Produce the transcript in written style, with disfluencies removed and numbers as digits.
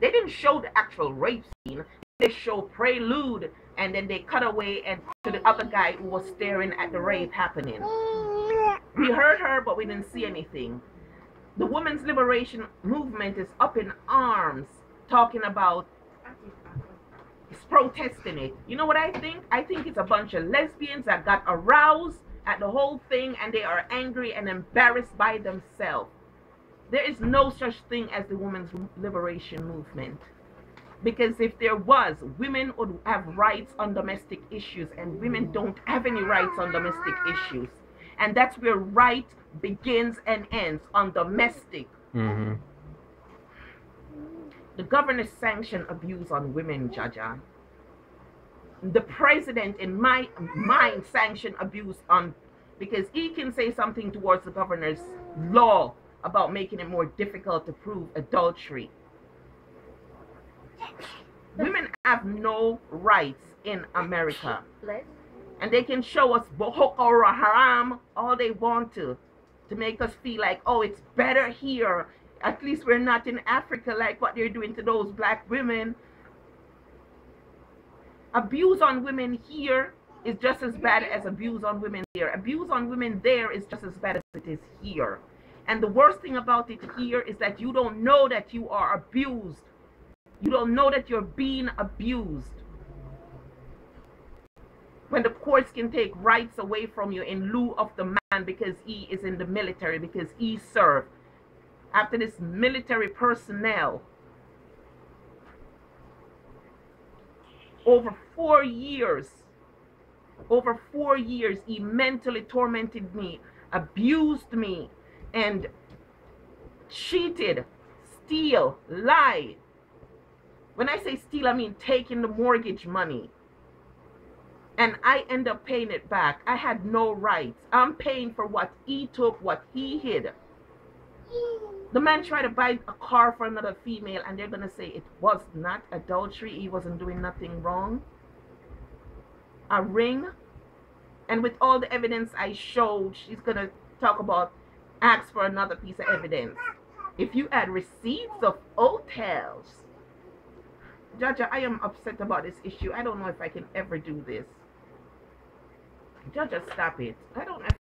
They didn't show the actual rape scene. They show prelude, and then they cut away and to the other guy who was staring at the rape happening. We heard her, but we didn't see anything. The women's liberation movement is up in arms, talking about protesting it. You know what I think? I think it's a bunch of lesbians that got aroused at the whole thing, and they are angry and embarrassed by themselves. There is no such thing as the women's liberation movement. Because if there was, women would have rights on domestic issues, and women don't have any rights on domestic issues. And that's where right begins and ends, on domestic. Mm-hmm. The governor sanctioned abuse on women, Jaja. The president, in my mind, sanctioned abuse on, because he can say something towards the governor's law about making it more difficult to prove adultery. Women have no rights in America. And they can show us Boko Haram all they want to make us feel like, oh, it's better here. At least we're not in Africa like what they're doing to those black women. Abuse on women here is just as bad as abuse on women there. Abuse on women there is just as bad as it is here. And the worst thing about it here is that you don't know that you are abused. You don't know that you're being abused. When the courts can take rights away from you in lieu of the man because he is in the military, because he served. After this military personnel, over 4 years, he mentally tormented me, abused me, and cheated, steal, lie. When I say steal, I mean taking the mortgage money. And I end up paying it back. I had no rights. I'm paying for what he took, what he hid. The man tried to buy a car for another female, and they're going to say it was not adultery. He wasn't doing nothing wrong. A ring. And with all the evidence I showed, she's going to talk about, ask for another piece of evidence. If you add receipts of hotels. Jaja, I am upset about this issue. I don't know if I can ever do this. Jaja, stop it. I don't know if